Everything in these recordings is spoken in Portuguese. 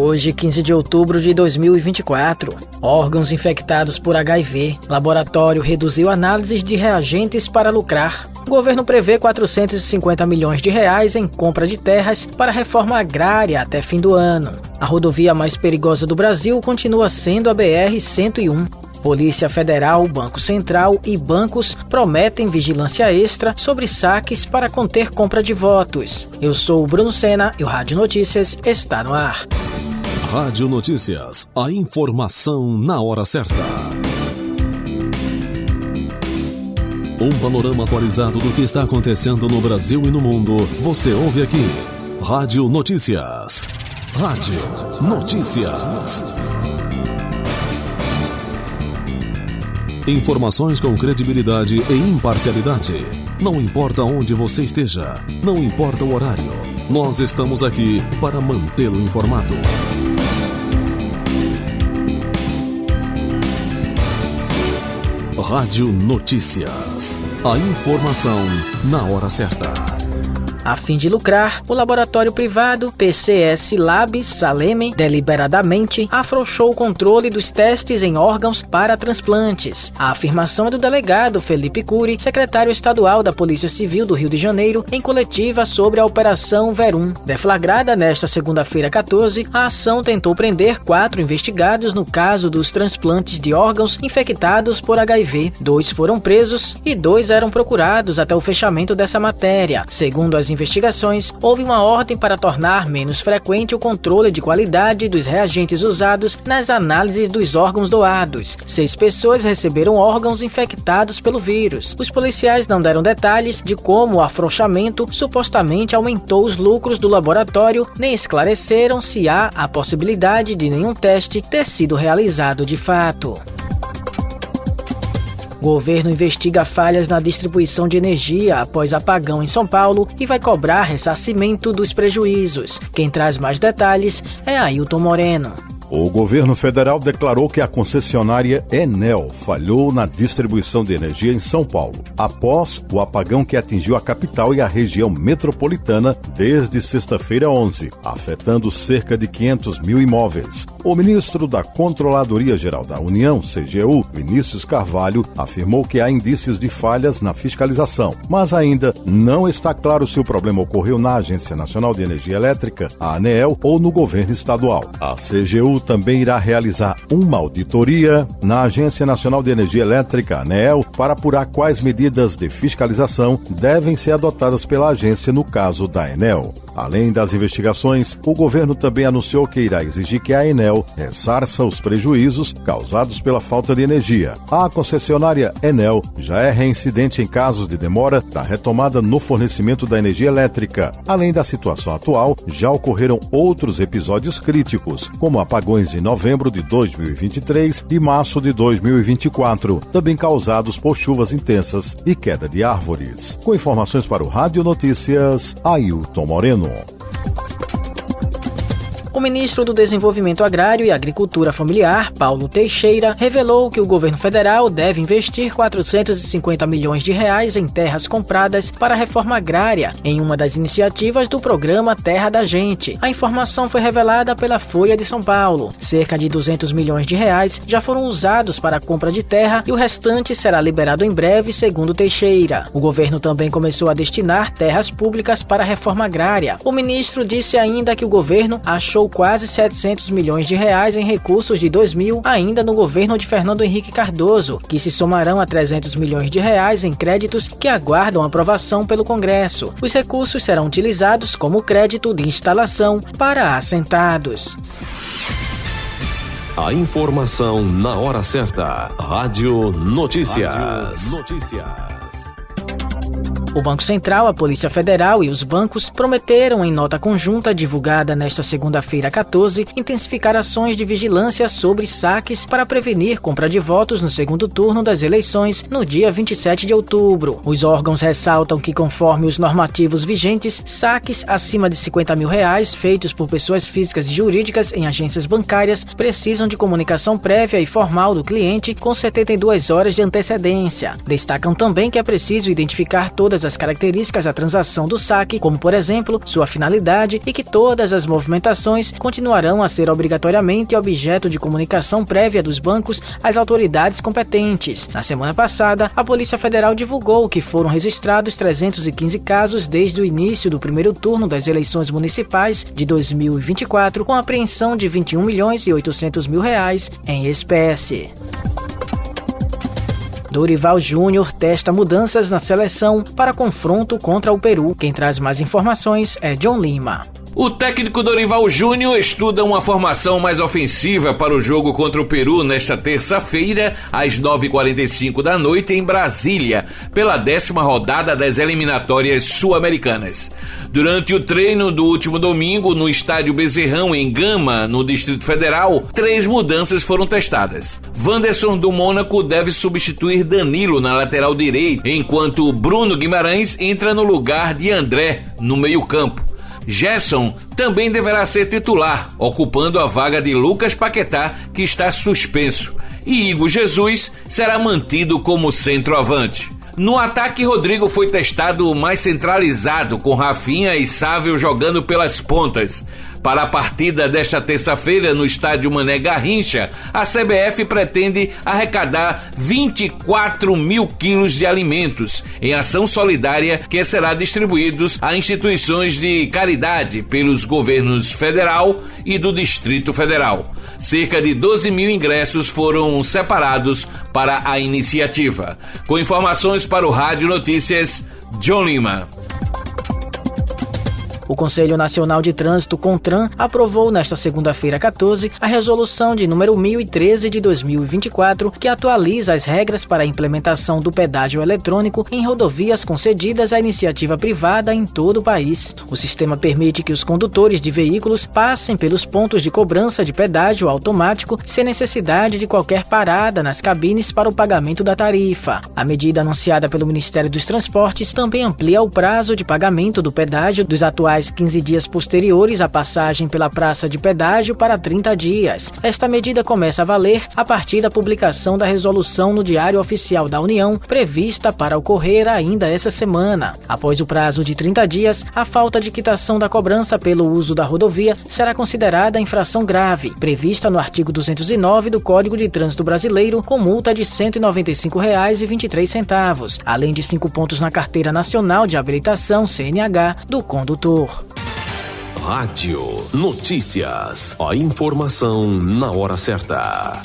Hoje, 15 de outubro de 2024. Órgãos infectados por HIV. Laboratório reduziu análises de reagentes para lucrar. O governo prevê 450 milhões de reais em compra de terras para reforma agrária até fim do ano. A rodovia mais perigosa do Brasil continua sendo a BR-101. Polícia Federal, Banco Central e bancos prometem vigilância extra sobre saques para conter compra de votos. Eu sou o Bruno Sena e o Rádio Notícias está no ar. Rádio Notícias, a informação na hora certa. Um panorama atualizado do que está acontecendo no Brasil e no mundo, você ouve aqui. Rádio Notícias. Rádio Notícias. Informações com credibilidade e imparcialidade. Não importa onde você esteja, não importa o horário, nós estamos aqui para mantê-lo informado. Rádio Notícias. A informação na hora certa. A fim de lucrar, o laboratório privado PCS Labs Salem deliberadamente afrouxou o controle dos testes em órgãos para transplantes. A afirmação é do delegado Felipe Cury, secretário estadual da Polícia Civil do Rio de Janeiro, em coletiva sobre a Operação Verum. Deflagrada nesta segunda-feira 14, a ação tentou prender 4 investigados no caso dos transplantes de órgãos infectados por HIV. 2 foram presos e 2 eram procurados até o fechamento dessa matéria. Segundo as investigações, houve uma ordem para tornar menos frequente o controle de qualidade dos reagentes usados nas análises dos órgãos doados. 6 pessoas receberam órgãos infectados pelo vírus. Os policiais não deram detalhes de como o afrouxamento supostamente aumentou os lucros do laboratório, nem esclareceram se há a possibilidade de nenhum teste ter sido realizado de fato. O governo investiga falhas na distribuição de energia após apagão em São Paulo e vai cobrar ressarcimento dos prejuízos. Quem traz mais detalhes é Ailton Moreno. O governo federal declarou que a concessionária Enel falhou na distribuição de energia em São Paulo, após o apagão que atingiu a capital e a região metropolitana desde sexta-feira 11, afetando cerca de 500 mil imóveis. O ministro da Controladoria Geral da União, CGU, Vinícius Carvalho, afirmou que há indícios de falhas na fiscalização, mas ainda não está claro se o problema ocorreu na Agência Nacional de Energia Elétrica, a ANEEL, ou no governo estadual. A CGU também irá realizar uma auditoria na Agência Nacional de Energia Elétrica, ANEEL, para apurar quais medidas de fiscalização devem ser adotadas pela agência no caso da Enel. Além das investigações, o governo também anunciou que irá exigir que a Enel ressarça os prejuízos causados pela falta de energia. A concessionária Enel já é reincidente em casos de demora da retomada no fornecimento da energia elétrica. Além da situação atual, já ocorreram outros episódios críticos, como apagões em novembro de 2023 e março de 2024, também causados por chuvas intensas e queda de árvores. Com informações para o Rádio Notícias, Ailton Moreno. O ministro do Desenvolvimento Agrário e Agricultura Familiar, Paulo Teixeira, revelou que o governo federal deve investir 450 milhões de reais em terras compradas para a reforma agrária, em uma das iniciativas do programa Terra da Gente. A informação foi revelada pela Folha de São Paulo. Cerca de 200 milhões de reais já foram usados para a compra de terra e o restante será liberado em breve, segundo Teixeira. O governo também começou a destinar terras públicas para a reforma agrária. O ministro disse ainda que o governo achou quase 700 milhões de reais em recursos de 2000 ainda no governo de Fernando Henrique Cardoso, que se somarão a 300 milhões de reais em créditos que aguardam aprovação pelo Congresso. Os recursos serão utilizados como crédito de instalação para assentados. A informação na hora certa. Rádio Notícias. O Banco Central, a Polícia Federal e os bancos prometeram, em nota conjunta divulgada nesta segunda-feira 14, intensificar ações de vigilância sobre saques para prevenir compra de votos no segundo turno das eleições no dia 27 de outubro. Os órgãos ressaltam que, conforme os normativos vigentes, saques acima de R$50 mil feitos por pessoas físicas e jurídicas em agências bancárias precisam de comunicação prévia e formal do cliente com 72 horas de antecedência. Destacam também que é preciso identificar todas as as características da transação do saque, como por exemplo, sua finalidade, e que todas as movimentações continuarão a ser obrigatoriamente objeto de comunicação prévia dos bancos às autoridades competentes. Na semana passada, a Polícia Federal divulgou que foram registrados 315 casos desde o início do primeiro turno das eleições municipais de 2024, com apreensão de R$21.800.000 em espécie. Dorival Júnior testa mudanças na seleção para confronto contra o Peru. Quem traz mais informações é John Lima. O técnico Dorival Júnior estuda uma formação mais ofensiva para o jogo contra o Peru nesta terça-feira, às 9h45 da noite, em Brasília, pela 10ª rodada das eliminatórias sul-americanas. Durante o treino do último domingo, no estádio Bezerrão, em Gama, no Distrito Federal, 3 mudanças foram testadas. Wanderson do Mônaco deve substituir Danilo na lateral direita, enquanto Bruno Guimarães entra no lugar de André, no meio-campo. Gerson também deverá ser titular, ocupando a vaga de Lucas Paquetá, que está suspenso, e Igor Jesus será mantido como centroavante. No ataque, Rodrigo foi testado mais centralizado, com Rafinha e Sávio jogando pelas pontas. Para a partida desta terça-feira no estádio Mané Garrincha, a CBF pretende arrecadar 24 mil quilos de alimentos em ação solidária que será distribuídos a instituições de caridade pelos governos federal e do Distrito Federal. Cerca de 12 mil ingressos foram separados para a iniciativa. Com informações para o Rádio Notícias, John Lima. O Conselho Nacional de Trânsito, CONTRAN, aprovou nesta segunda-feira 14 a resolução de número 1013 de 2024, que atualiza as regras para a implementação do pedágio eletrônico em rodovias concedidas à iniciativa privada em todo o país. O sistema permite que os condutores de veículos passem pelos pontos de cobrança de pedágio automático sem necessidade de qualquer parada nas cabines para o pagamento da tarifa. A medida anunciada pelo Ministério dos Transportes também amplia o prazo de pagamento do pedágio dos atuais 15 dias posteriores à passagem pela praça de pedágio para 30 dias. Esta medida começa a valer a partir da publicação da resolução no Diário Oficial da União, prevista para ocorrer ainda essa semana. Após o prazo de 30 dias, a falta de quitação da cobrança pelo uso da rodovia será considerada infração grave, prevista no artigo 209 do Código de Trânsito Brasileiro, com multa de R$ 195,23, além de 5 pontos na Carteira Nacional de Habilitação, CNH, do condutor. Rádio Notícias. A informação na hora certa.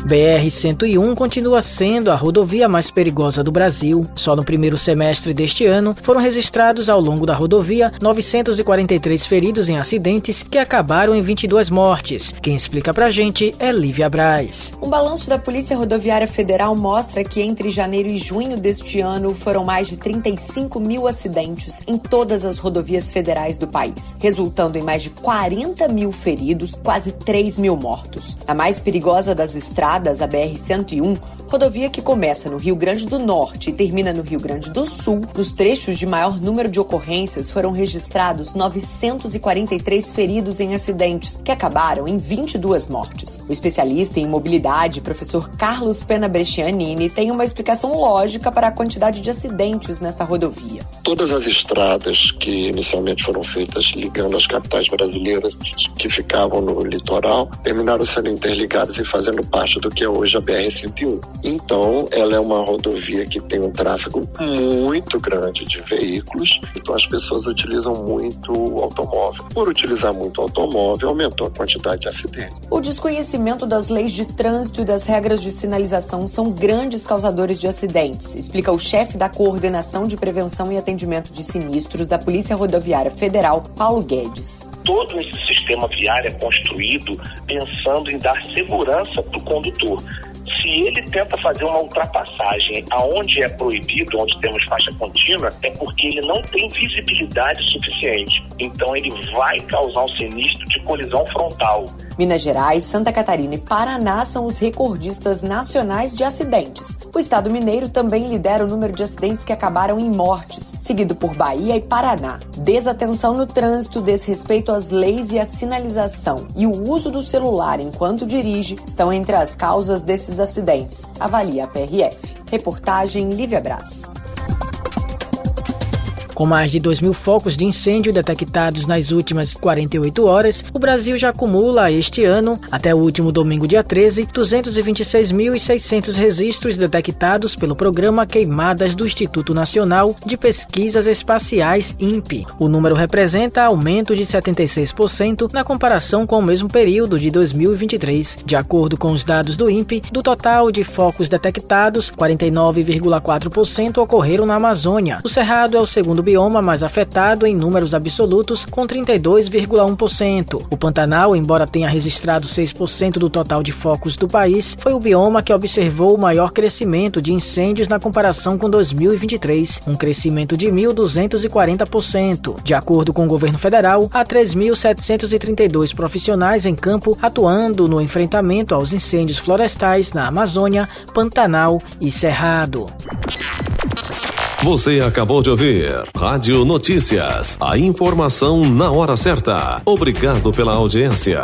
BR-101 continua sendo a rodovia mais perigosa do Brasil. Só no primeiro semestre deste ano foram registrados ao longo da rodovia 943 feridos em acidentes que acabaram em 22 mortes. Quem explica pra gente é Lívia Braz. Um balanço da Polícia Rodoviária Federal mostra que entre janeiro e junho deste ano foram mais de 35 mil acidentes em todas as rodovias federais do país, resultando em mais de 40 mil feridos, quase 3 mil mortos. A mais perigosa das estradas, a BR-101, rodovia que começa no Rio Grande do Norte e termina no Rio Grande do Sul, nos trechos de maior número de ocorrências foram registrados 943 feridos em acidentes, que acabaram em 22 mortes. O especialista em mobilidade, professor Carlos Pena Brescianini, tem uma explicação lógica para a quantidade de acidentes nesta rodovia. Todas as estradas que inicialmente foram feitas ligando as capitais brasileiras que ficavam no litoral, terminaram sendo interligadas e fazendo parte do que é hoje a BR-101. Então, ela é uma rodovia que tem um tráfego muito grande de veículos, então as pessoas utilizam muito o automóvel. Por utilizar muito o automóvel, aumentou a quantidade de acidentes. O desconhecimento das leis de trânsito e das regras de sinalização são grandes causadores de acidentes, explica o chefe da Coordenação de Prevenção e Atendimento de Sinistros da Polícia Rodoviária Federal, Paulo Guedes. Todo esse sistema viário é construído pensando em dar segurança para o condutor. Se ele tenta fazer uma ultrapassagem aonde é proibido, onde temos faixa contínua, é porque ele não tem visibilidade suficiente. Então ele vai causar um sinistro de colisão frontal. Minas Gerais, Santa Catarina e Paraná são os recordistas nacionais de acidentes. O estado mineiro também lidera o número de acidentes que acabaram em mortes, seguido por Bahia e Paraná. Desatenção no trânsito, desrespeito às leis e à sinalização e o uso do celular enquanto dirige estão entre as causas desses acidentes, avalia a PRF. Reportagem Lívia Braz. Com mais de 2.000 focos de incêndio detectados nas últimas 48 horas, o Brasil já acumula este ano, até o último domingo, dia 13, 226.600 registros detectados pelo programa Queimadas do Instituto Nacional de Pesquisas Espaciais, INPE. O número representa aumento de 76% na comparação com o mesmo período de 2023. De acordo com os dados do INPE, do total de focos detectados, 49,4% ocorreram na Amazônia. O Cerrado é o segundo bioma mais afetado em números absolutos, com 32,1%. O Pantanal, embora tenha registrado 6% do total de focos do país, foi o bioma que observou o maior crescimento de incêndios na comparação com 2023, um crescimento de 1.240%. De acordo com o governo federal, há 3.732 profissionais em campo atuando no enfrentamento aos incêndios florestais na Amazônia, Pantanal e Cerrado. Você acabou de ouvir Rádio Notícias, a informação na hora certa. Obrigado pela audiência.